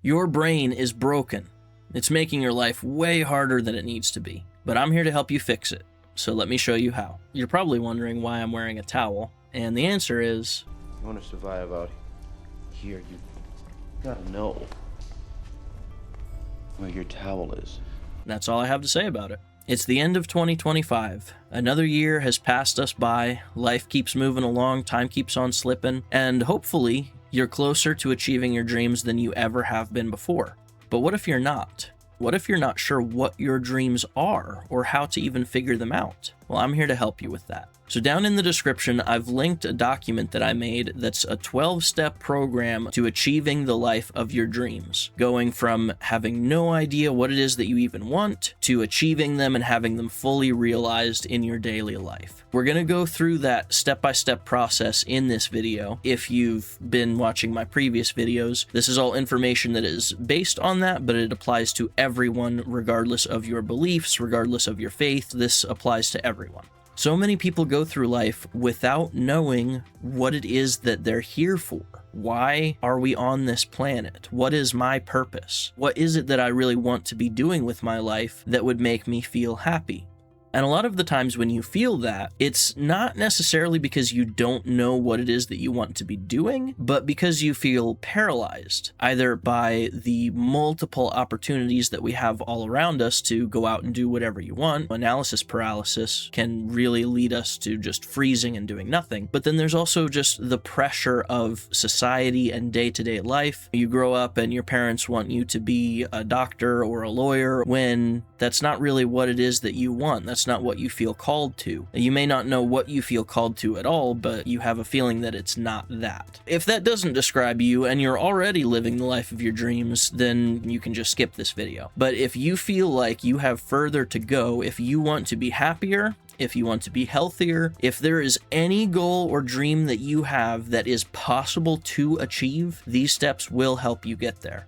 Your brain is broken. It's making your life way harder than it needs to be, but I'm here to help you fix it. So let me show you how. You're probably wondering why I'm wearing a towel, and the answer is, you want to survive out here, you gotta know where your towel is. that's all I have to say about it. It's the end of 2025. Another year has passed us by, life keeps moving along, time keeps on slipping, and hopefully you're closer to achieving your dreams than you ever have been before. But what if you're not? What if you're not sure what your dreams are or how to even figure them out? Well, I'm here to help you with that. So down in the description, I've linked a document that I made that's a 12-step program to achieving the life of your dreams, going from having no idea what it is that you even want to achieving them and having them fully realized in your daily life. We're going to go through that step-by-step process in this video. If you've been watching my previous videos, this is all information that is based on that, but it applies to everyone regardless of your beliefs, regardless of your faith. This applies to everyone. So many people go through life without knowing what it is that they're here for. Why are we on this planet? What is my purpose? What is it that I really want to be doing with my life that would make me feel happy? And a lot of the times when you feel that, it's not necessarily because you don't know what it is that you want to be doing, but because you feel paralyzed, either by the multiple opportunities that we have all around us to go out and do whatever you want. Analysis paralysis can really lead us to just freezing and doing nothing. But then there's also just the pressure of society and day-to-day life. You grow up and your parents want you to be a doctor or a lawyer when that's not really what it is that you want. That's not what you feel called to. You may not know what you feel called to at all, but you have a feeling that it's not that. If that doesn't describe you and you're already living the life of your dreams, then you can just skip this video. But if you feel like you have further to go, if you want to be happier, if you want to be healthier, if there is any goal or dream that you have that is possible to achieve, these steps will help you get there.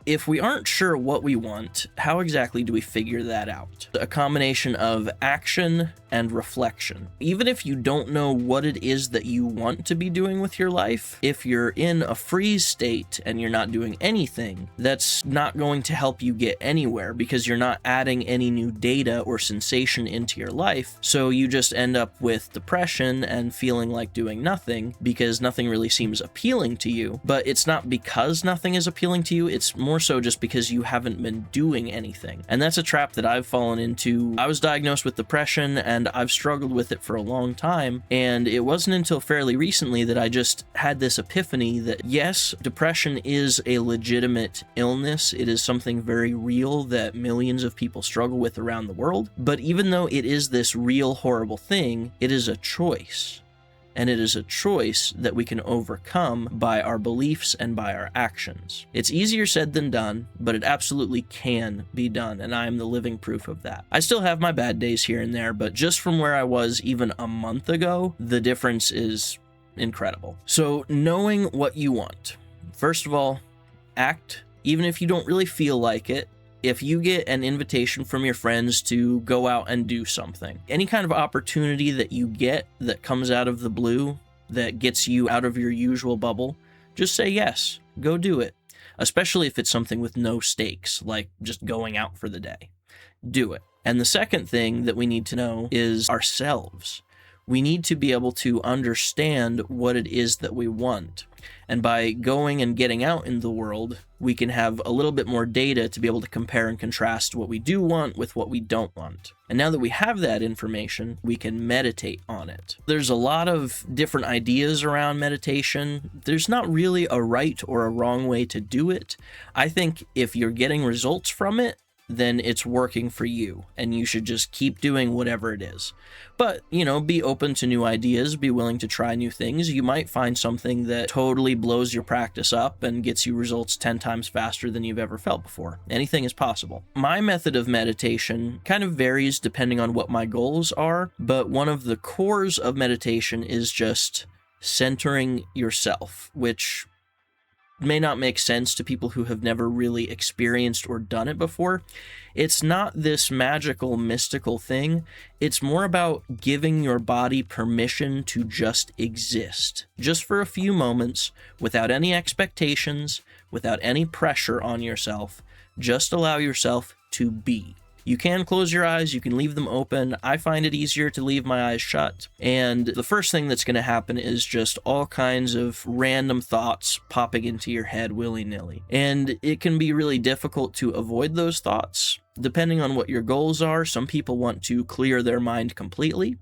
If we aren't sure what we want, how exactly do we figure that out? A combination of action and reflection. Even if you don't know what it is that you want to be doing with your life, if you're in a freeze state and you're not doing anything, that's not going to help you get anywhere because you're not adding any new data or sensation into your life. So you just end up with depression and feeling like doing nothing because nothing really seems appealing to you. But it's not because nothing is appealing to you, it's more so just because you haven't been doing anything. And that's a trap that I've fallen into. I was diagnosed with depression and I've struggled with it for a long time. And it wasn't until fairly recently that I just had this epiphany that yes, depression is a legitimate illness. It is something very real that millions of people struggle with around the world. But even though it is this real horrible thing, it is a choice. And it is a choice that we can overcome by our beliefs and by our actions. It's easier said than done, but it absolutely can be done, and I am the living proof of that. I still have my bad days here and there, but just from where I was even a month ago, the difference is incredible. So knowing what you want. First of all, act, even if you don't really feel like it. If you get an invitation from your friends to go out and do something, any kind of opportunity that you get that comes out of the blue, that gets you out of your usual bubble, just say yes, go do it. Especially if it's something with no stakes, like just going out for the day. Do it. And the second thing that we need to know is ourselves. We need to be able to understand what it is that we want. And by going and getting out in the world, we can have a little bit more data to be able to compare and contrast what we do want with what we don't want. And now that we have that information, we can meditate on it. There's a lot of different ideas around meditation. There's not really a right or a wrong way to do it. I think if you're getting results from it, then it's working for you, and you should just keep doing whatever it is. But, be open to new ideas, be willing to try new things. You might find something that totally blows your practice up and gets you results 10 times faster than you've ever felt before. Anything is possible. My method of meditation kind of varies depending on what my goals are, but one of the cores of meditation is just centering yourself, which may not make sense to people who have never really experienced or done it before. It's not this magical, mystical thing. It's more about giving your body permission to just exist, just for a few moments, without any expectations, without any pressure on yourself. Just allow yourself to be. You can close your eyes, you can leave them open. I find it easier to leave my eyes shut. And the first thing that's going to happen is just all kinds of random thoughts popping into your head willy-nilly. And it can be really difficult to avoid those thoughts, depending on what your goals are. Some people want to clear their mind completely.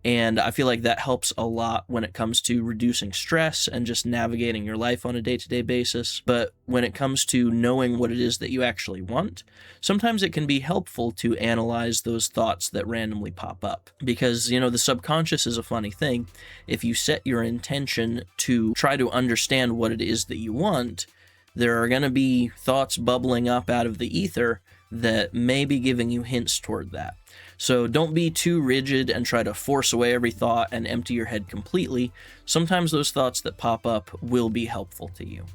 And I feel like that helps a lot when it comes to reducing stress and just navigating your life on a day-to-day basis. But when it comes to knowing what it is that you actually want, sometimes it can be helpful to analyze those thoughts that randomly pop up. Because, the subconscious is a funny thing. If you set your intention to try to understand what it is that you want, there are going to be thoughts bubbling up out of the ether that may be giving you hints toward that. So don't be too rigid and try to force away every thought and empty your head completely. Sometimes those thoughts that pop up will be helpful to you.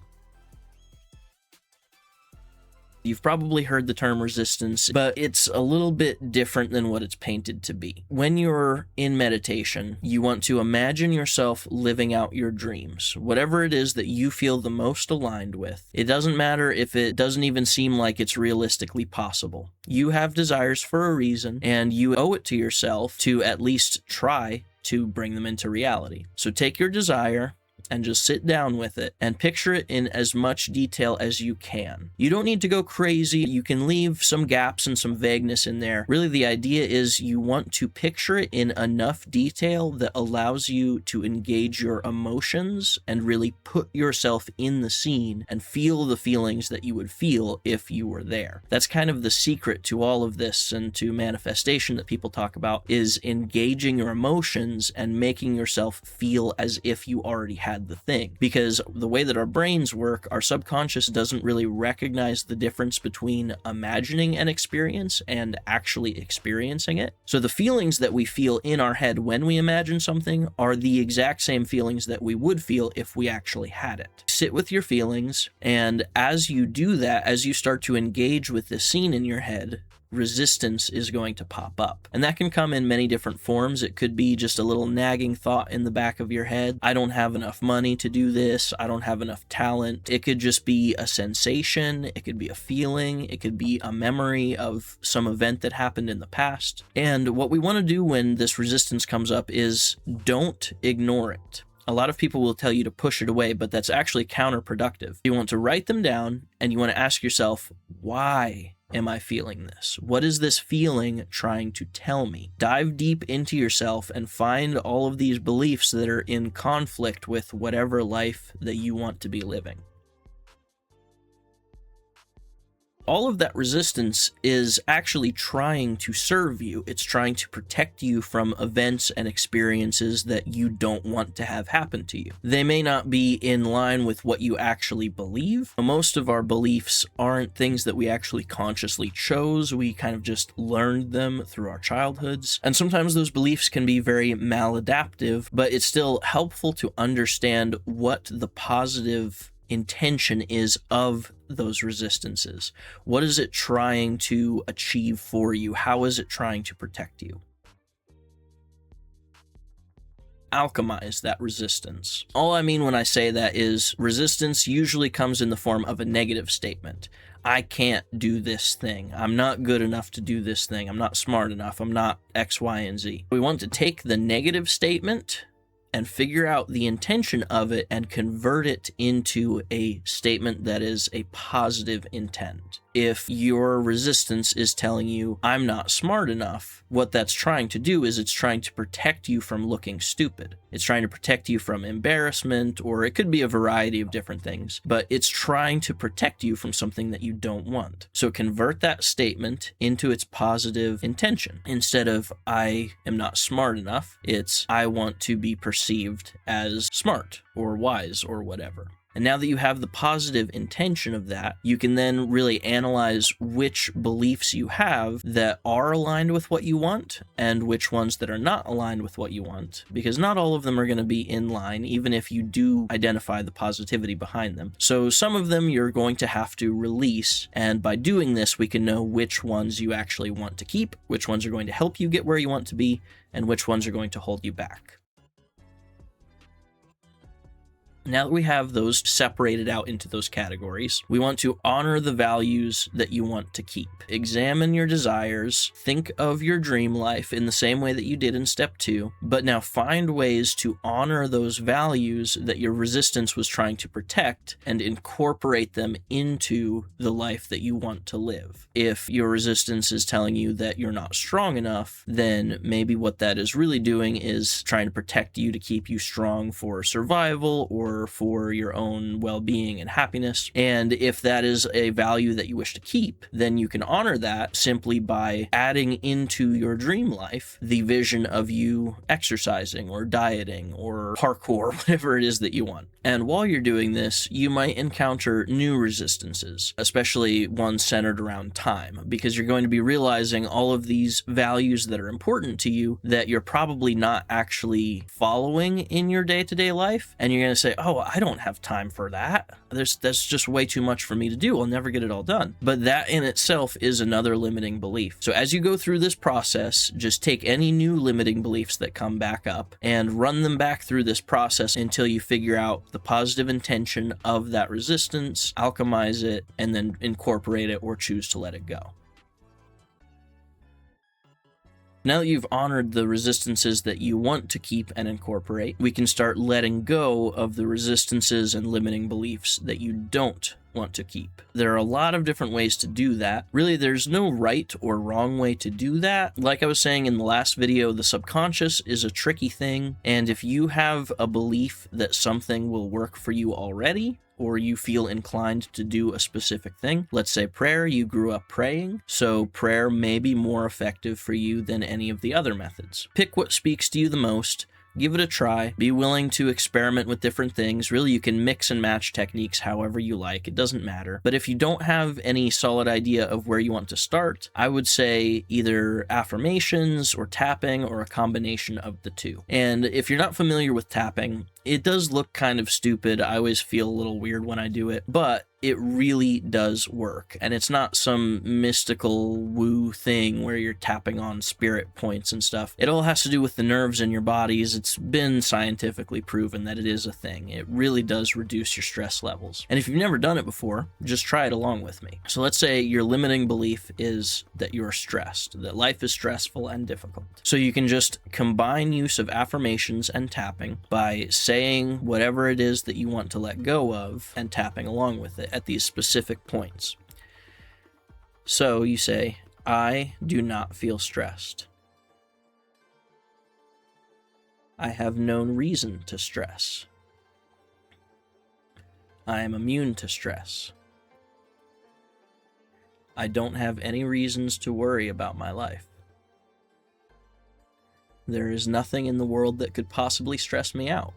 You've probably heard the term resistance, but it's a little bit different than what it's painted to be. When you're in meditation, you want to imagine yourself living out your dreams, whatever it is that you feel the most aligned with. It doesn't matter if it doesn't even seem like it's realistically possible. You have desires for a reason, and you owe it to yourself to at least try to bring them into reality. So take your desire and just sit down with it and picture it in as much detail as you can. You don't need to go crazy. You can leave some gaps and some vagueness in there. Really, the idea is you want to picture it in enough detail that allows you to engage your emotions and really put yourself in the scene and feel the feelings that you would feel if you were there. That's kind of the secret to all of this and to manifestation that people talk about, is engaging your emotions and making yourself feel as if you already had the thing. Because the way that our brains work, our subconscious doesn't really recognize the difference between imagining an experience and actually experiencing it. So the feelings that we feel in our head when we imagine something are the exact same feelings that we would feel if we actually had it. Sit with your feelings, and as you do that, as you start to engage with the scene in your head, resistance is going to pop up. And that can come in many different forms. It could be just a little nagging thought in the back of your head. I don't have enough money to do this. I don't have enough talent. It could just be a sensation. It could be a feeling. It could be a memory of some event that happened in the past. And what we want to do when this resistance comes up is don't ignore it. A lot of people will tell you to push it away, but that's actually counterproductive. You want to write them down, and you want to ask yourself, why am I feeling this? What is this feeling trying to tell me? Dive deep into yourself and find all of these beliefs that are in conflict with whatever life that you want to be living. All of that resistance is actually trying to serve you. It's trying to protect you from events and experiences that you don't want to have happen to you. They may not be in line with what you actually believe. Most of our beliefs aren't things that we actually consciously chose. We kind of just learned them through our childhoods. And sometimes those beliefs can be very maladaptive, but it's still helpful to understand what the positive intention is of those resistances. What is it trying to achieve for you? How is it trying to protect you? Alchemize that resistance. All I mean when I say that is resistance usually comes in the form of a negative statement. I can't do this thing. I'm not good enough to do this thing. I'm not smart enough. I'm not X, Y, and Z. We want to take the negative statement and figure out the intention of it and convert it into a statement that is a positive intent. If your resistance is telling you, I'm not smart enough, what that's trying to do is it's trying to protect you from looking stupid. It's trying to protect you from embarrassment, or it could be a variety of different things, but it's trying to protect you from something that you don't want. So convert that statement into its positive intention. Instead of, I am not smart enough, it's, I want to be perceived as smart or wise or whatever. And now that you have the positive intention of that, you can then really analyze which beliefs you have that are aligned with what you want and which ones that are not aligned with what you want, because not all of them are going to be in line, even if you do identify the positivity behind them. So some of them you're going to have to release, and by doing this, we can know which ones you actually want to keep, which ones are going to help you get where you want to be, and which ones are going to hold you back. Now that we have those separated out into those categories, we want to honor the values that you want to keep. Examine your desires, think of your dream life in the same way that you did in step 2, but now find ways to honor those values that your resistance was trying to protect and incorporate them into the life that you want to live. If your resistance is telling you that you're not strong enough, then maybe what that is really doing is trying to protect you to keep you strong for survival or for your own well-being and happiness. And if that is a value that you wish to keep, then you can honor that simply by adding into your dream life the vision of you exercising or dieting or parkour, whatever it is that you want. And while you're doing this, you might encounter new resistances, especially ones centered around time, because you're going to be realizing all of these values that are important to you that you're probably not actually following in your day-to-day life. And you're going to say, oh, I don't have time for that. That's just way too much for me to do. I'll never get it all done. But that in itself is another limiting belief. So as you go through this process, just take any new limiting beliefs that come back up and run them back through this process until you figure out the positive intention of that resistance, alchemize it, and then incorporate it or choose to let it go. Now that you've honored the resistances that you want to keep and incorporate, we can start letting go of the resistances and limiting beliefs that you don't want to keep. There are a lot of different ways to do that. Really, there's no right or wrong way to do that. Like I was saying in the last video, the subconscious is a tricky thing, and if you have a belief that something will work for you already, or you feel inclined to do a specific thing. Let's say prayer, you grew up praying, so prayer may be more effective for you than any of the other methods. Pick what speaks to you the most, give it a try, be willing to experiment with different things. Really, you can mix and match techniques however you like, it doesn't matter. But if you don't have any solid idea of where you want to start, I would say either affirmations or tapping or a combination of the two. And if you're not familiar with tapping, it does look kind of stupid. I always feel a little weird when I do it, but it really does work. And it's not some mystical woo thing where you're tapping on spirit points and stuff. It all has to do with the nerves in your bodies. It's been scientifically proven that it is a thing. It really does reduce your stress levels. And if you've never done it before, just try it along with me. So let's say your limiting belief is that you're stressed, that life is stressful and difficult. So you can just combine use of affirmations and tapping by saying whatever it is that you want to let go of and tapping along with it at these specific points. So you say, I do not feel stressed. I have no reason to stress. I am immune to stress. I don't have any reasons to worry about my life. There is nothing in the world that could possibly stress me out.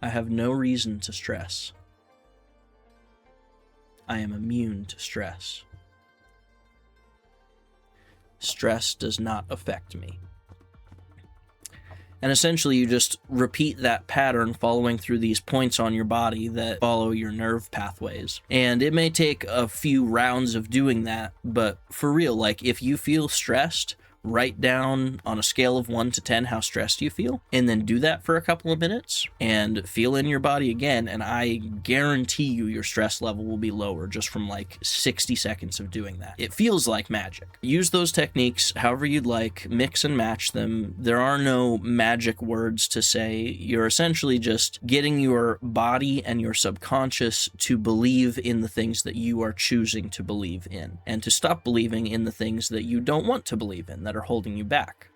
I have no reason to stress. I am immune to stress. Stress does not affect me. And essentially you just repeat that pattern following through these points on your body that follow your nerve pathways. And it may take a few rounds of doing that, but for real, like if you feel stressed, write down on a scale of 1 to 10 how stressed you feel, and then do that for a couple of minutes and feel in your body again, and I guarantee you your stress level will be lower just from like 60 seconds of doing that. It feels like magic. Use those techniques however you'd like, mix and match them. There are no magic words to say. You're essentially just getting your body and your subconscious to believe in the things that you are choosing to believe in, and to stop believing in the things that you don't want to believe in, that are holding you back.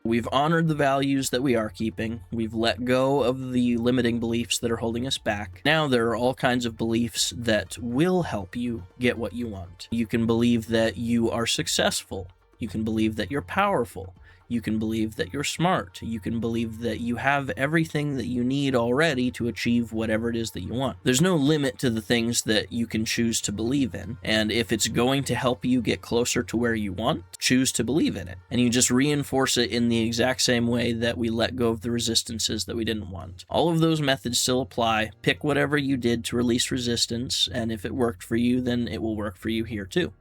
We've honored the values that we are keeping. We've let go of the limiting beliefs that are holding us back. Now there are all kinds of beliefs that will help you get what you want. You can believe that you are successful. You can believe that you're powerful. You can believe that you're smart. You can believe that you have everything that you need already to achieve whatever it is that you want. There's no limit to the things that you can choose to believe in, and if it's going to help you get closer to where you want, choose to believe in it. And you just reinforce it in the exact same way that we let go of the resistances that we didn't want. All of those methods still apply. Pick whatever you did to release resistance, and if it worked for you, then it will work for you here too.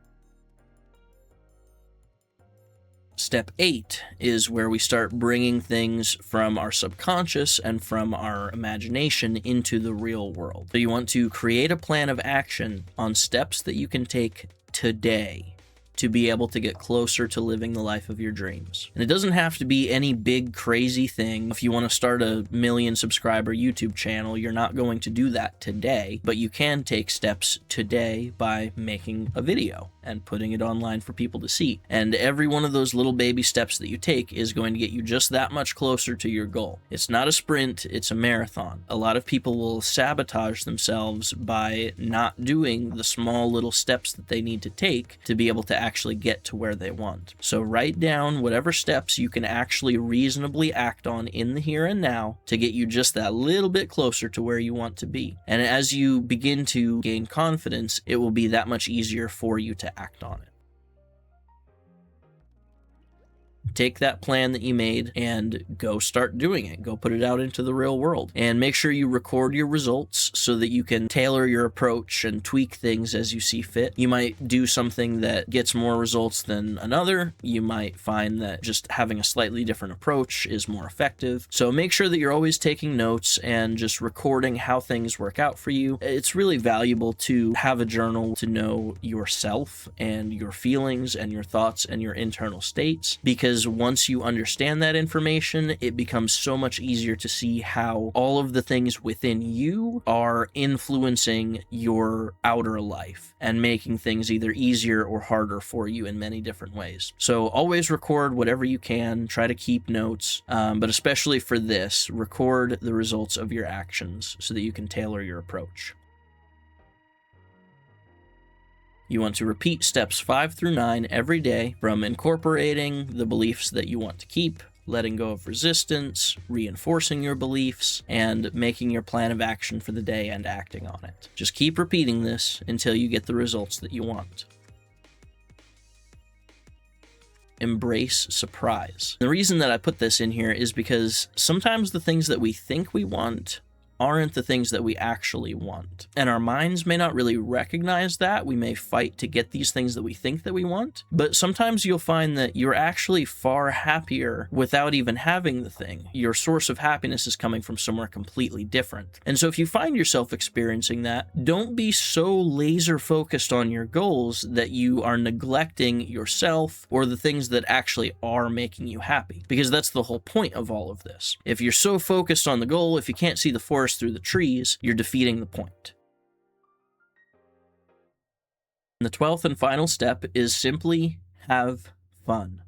Step 8 is where we start bringing things from our subconscious and from our imagination into the real world. So you want to create a plan of action on steps that you can take today to be able to get closer to living the life of your dreams. And it doesn't have to be any big crazy thing. If you want to start a 1 million subscriber YouTube channel, you're not going to do that today, but you can take steps today by making a video and putting it online for people to see. And every one of those little baby steps that you take is going to get you just that much closer to your goal. It's not a sprint, it's a marathon. A lot of people will sabotage themselves by not doing the small little steps that they need to take to be able to actually get to where they want. So write down whatever steps you can actually reasonably act on in the here and now to get you just that little bit closer to where you want to be. And as you begin to gain confidence, it will be that much easier for you to act on it. Take that plan that you made and go start doing it. Go put it out into the real world. And make sure you record your results so that you can tailor your approach and tweak things as you see fit. You might do something that gets more results than another. You might find that just having a slightly different approach is more effective. So make sure that you're always taking notes and just recording how things work out for you. It's really valuable to have a journal to know yourself and your feelings and your thoughts and your internal states, because once you understand that information, it becomes so much easier to see how all of the things within you are influencing your outer life and making things either easier or harder for you in many different ways. So always record whatever you can, try to keep notes, but especially for this, record the results of your actions so that you can tailor your approach. You want to repeat steps 5 through 9 every day, from incorporating the beliefs that you want to keep, letting go of resistance, reinforcing your beliefs, and making your plan of action for the day and acting on it. Just keep repeating this until you get the results that you want. Embrace surprise. The reason that I put this in here is because sometimes the things that we think we want aren't the things that we actually want. And our minds may not really recognize that. We may fight to get these things that we think that we want, but sometimes you'll find that you're actually far happier without even having the thing. Your source of happiness is coming from somewhere completely different. And so if you find yourself experiencing that, don't be so laser focused on your goals that you are neglecting yourself or the things that actually are making you happy, because that's the whole point of all of this. If you're so focused on the goal, if you can't see the forest through the trees, you're defeating the point. And the 12th and final step is simply have fun.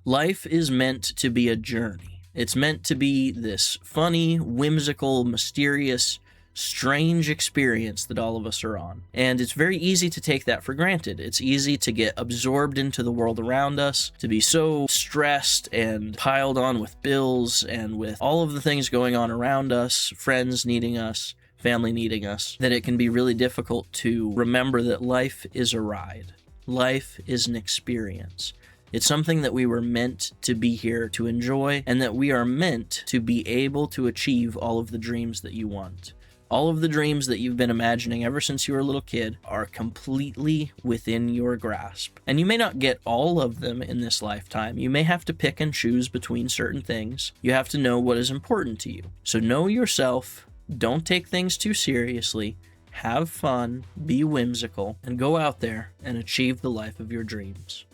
Life is meant to be a journey. It's meant to be this funny, whimsical, mysterious, strange experience that all of us are on. And it's very easy to take that for granted. It's easy to get absorbed into the world around us, to be so stressed and piled on with bills and with all of the things going on around us, friends needing us, family needing us, that it can be really difficult to remember that life is a ride. Life is an experience. It's something that we were meant to be here to enjoy, and that we are meant to be able to achieve all of the dreams that you want. All of the dreams that you've been imagining ever since you were a little kid are completely within your grasp. And you may not get all of them in this lifetime. You may have to pick and choose between certain things. You have to know what is important to you. So know yourself, don't take things too seriously, have fun, be whimsical, and go out there and achieve the life of your dreams.